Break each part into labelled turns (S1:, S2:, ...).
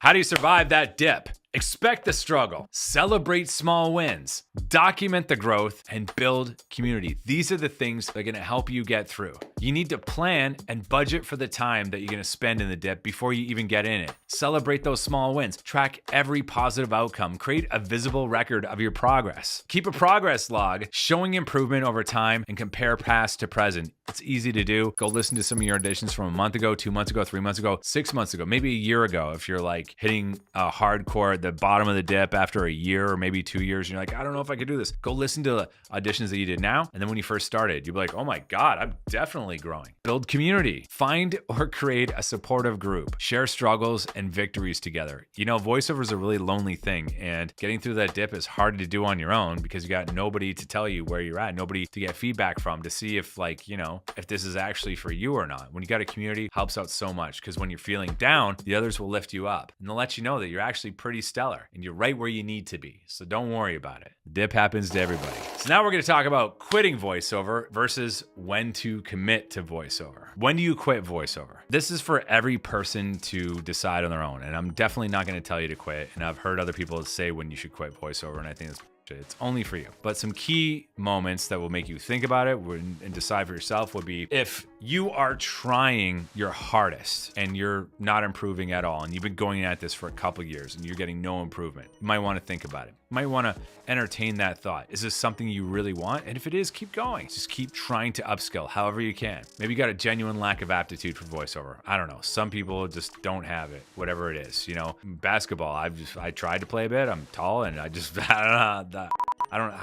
S1: How do you survive that dip? Expect the struggle, celebrate small wins, document the growth, and build community. These are the things that are gonna help you get through. You need to plan and budget for the time that you're gonna spend in the dip before you even get in it. Celebrate those small wins. Track every positive outcome. Create a visible record of your progress. Keep a progress log showing improvement over time and compare past to present. It's easy to do. Go listen to some of your auditions from a month ago, 2 months ago, 3 months ago, 6 months ago, maybe a year ago. If you're like hitting a hardcore at the bottom of the dip after a year or maybe 2 years, and you're like, I don't know if I could do this. Go listen to the auditions that you did now. And then when you first started, you'll be like, oh my God, I'm definitely growing. Build community. Find or create a supportive group. Share struggles and victories together. You know, voiceover is a really lonely thing, and getting through that dip is hard to do on your own because you got nobody to tell you where you're at, nobody to get feedback from to see if, like, you know, if this is actually for you or not. When you got a community, it helps out so much because when you're feeling down, the others will lift you up and they'll let you know that you're actually pretty stellar and you're right where you need to be. So don't worry about it. Dip happens to everybody. So now we're going to talk about quitting voiceover versus when to commit to voiceover. When do you quit voiceover? This is for every person to decide on their own. And I'm definitely not going to tell you to quit. And I've heard other people say when you should quit voiceover, and I think it's only for you. But some key moments that will make you think about it and decide for yourself would be if you are trying your hardest and you're not improving at all, and you've been going at this for a couple years and you're getting no improvement, you might want to think about it. You might want to entertain that thought. Is this something you really want? And if it is, keep going. Just keep trying to upskill however you can. Maybe you got a genuine lack of aptitude for voiceover. I don't know. Some people just don't have it, whatever it is. You know, basketball, I tried to play a bit. I'm tall and I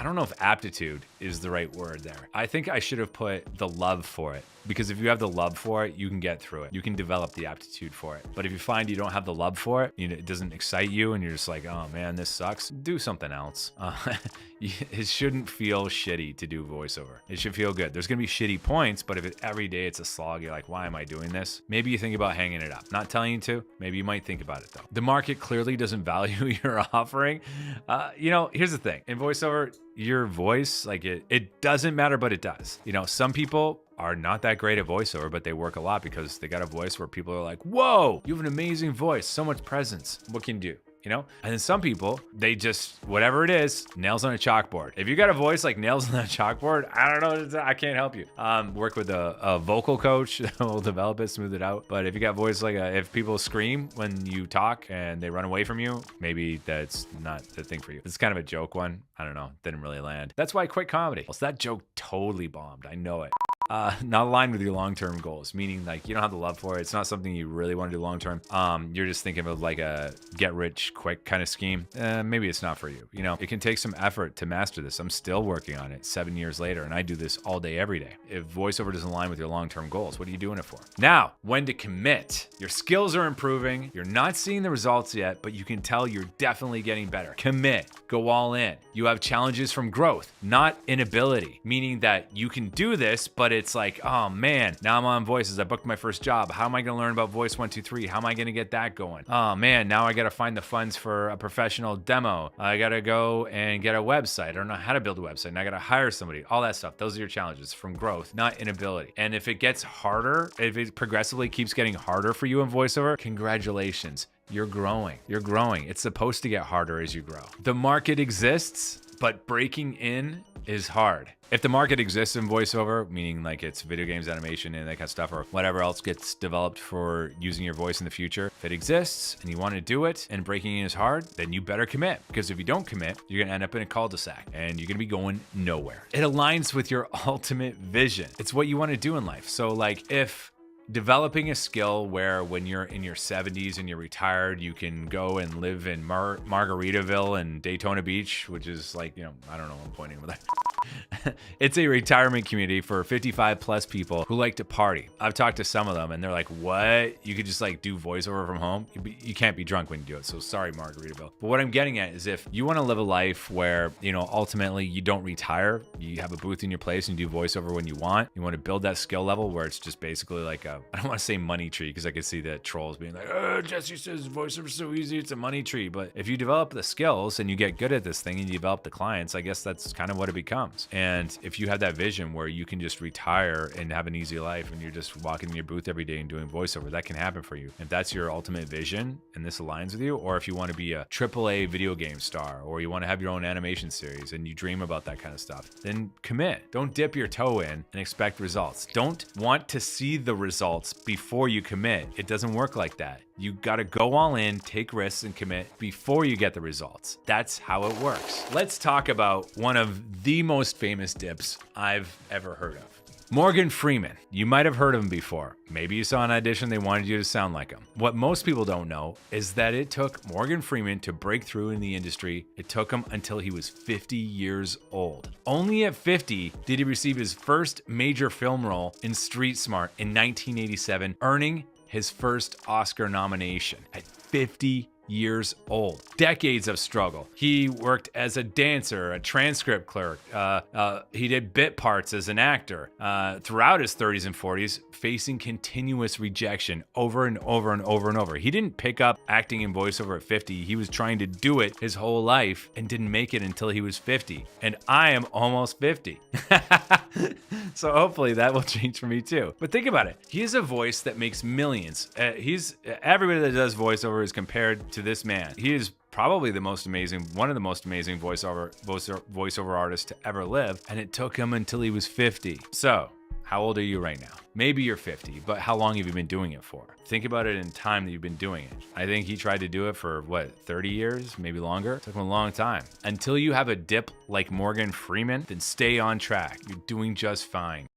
S1: don't know if aptitude is the right word there. I think I should have put the love for it, because if you have the love for it, you can get through it. You can develop the aptitude for it. But if you find you don't have the love for it, you know, it doesn't excite you and you're just like, oh man, this sucks, do something else. It shouldn't feel shitty to do voiceover. It should feel good. There's gonna be shitty points, but if every day it's a slog, you're like, why am I doing this? Maybe you think about hanging it up. Not telling you to, maybe you might think about it though. The market clearly doesn't value your offering. You know, here's the thing. In voiceover, your voice, like it doesn't matter, but it does. You know, some people are not that great at voiceover, but they work a lot because they got a voice where people are like, whoa, you have an amazing voice, so much presence. What can you do? You know? And then some people, they just, whatever it is, nails on a chalkboard. If you got a voice like nails on a chalkboard, I don't know, I can't help you. Work with a vocal coach that will develop it, smooth it out. But if you got voice like if people scream when you talk and they run away from you, maybe that's not the thing for you. It's kind of a joke one. I don't know, didn't really land. That's why I quit comedy. So that joke totally bombed, I know it. Not aligned with your long-term goals, meaning like you don't have the love for it. It's not something you really want to do long-term. You're just thinking of like a get-rich-quick kind of scheme. Maybe it's not for you. You know, it can take some effort to master this. I'm still working on it 7 years later, and I do this all day, every day. If voiceover doesn't align with your long-term goals, what are you doing it for? Now, when to commit. Your skills are improving. You're not seeing the results yet, but you can tell you're definitely getting better. Commit. Go all in. You have challenges from growth, not inability, meaning that you can do this, but it's like, oh man, now I'm on Voices. I booked my first job. How am I going to learn about Voice 1, 2, 3? How am I going to get that going? Oh man, now I got to find the funds for a professional demo. I got to go and get a website. I don't know how to build a website. And I got to hire somebody. All that stuff. Those are your challenges from growth, not inability. And if it gets harder, if it progressively keeps getting harder for you in voiceover, congratulations. You're growing. You're growing. It's supposed to get harder as you grow. The market exists, but breaking in is hard. If the market exists in voiceover, meaning like it's video games, animation, and that kind of stuff, or whatever else gets developed for using your voice in the future, if it exists and you want to do it and breaking in is hard, then you better commit. Because if you don't commit, you're going to end up in a cul-de-sac and you're going to be going nowhere. It aligns with your ultimate vision. It's what you want to do in life. So like if developing a skill where when you're in your 70s and you're retired, you can go and live in Margaritaville and Daytona Beach, which is like, you know, I don't know, I'm pointing over there. It's a retirement community for 55 plus people who like to party. I've talked to some of them and they're like, what? You could just like do voiceover from home? You can't be drunk when you do it. So sorry, Margaritaville. But what I'm getting at is if you want to live a life where, you know, ultimately you don't retire, you have a booth in your place and do voiceover when you want to build that skill level where it's just basically like a, I don't want to say money tree because I can see the trolls being like, oh, Jesse says voiceover is so easy, it's a money tree. But if you develop the skills and you get good at this thing and you develop the clients, I guess that's kind of what it becomes. comes. And if you have that vision where you can just retire and have an easy life and you're just walking in your booth every day and doing voiceover, that can happen for you. If that's your ultimate vision and this aligns with you, or if you want to be a AAA video game star, or you want to have your own animation series and you dream about that kind of stuff, then commit. Don't dip your toe in and expect results. Don't want to see the results before you commit. It doesn't work like that. You got to go all in, take risks, and commit before you get the results. That's how it works. Let's talk about one of the most famous dips I've ever heard of. Morgan Freeman. You might have heard of him before. Maybe you saw an audition, they wanted you to sound like him. What most people don't know is that it took Morgan Freeman to break through in the industry. It took him until he was 50 years old. Only at 50 did he receive his first major film role in Street Smart in 1987, earning his first Oscar nomination at 50 years old. Decades of struggle. He worked as a dancer, a transcript clerk. He did bit parts as an actor throughout his 30s and 40s, facing continuous rejection over and over and over and over. He didn't pick up acting in voiceover at 50. He was trying to do it his whole life and didn't make it until he was 50. And I am almost 50. So hopefully that will change for me too. But think about it. He has a voice that makes millions. Everybody that does voiceover is compared to this man. He is probably one of the most amazing voiceover artists to ever live. And it took him until he was 50. So how old are you right now? Maybe you're 50, but how long have you been doing it for? Think about it in time that you've been doing it. I think he tried to do it for 30 years, maybe longer. It took him a long time. Until you have a dip like Morgan Freeman, then stay on track. You're doing just fine.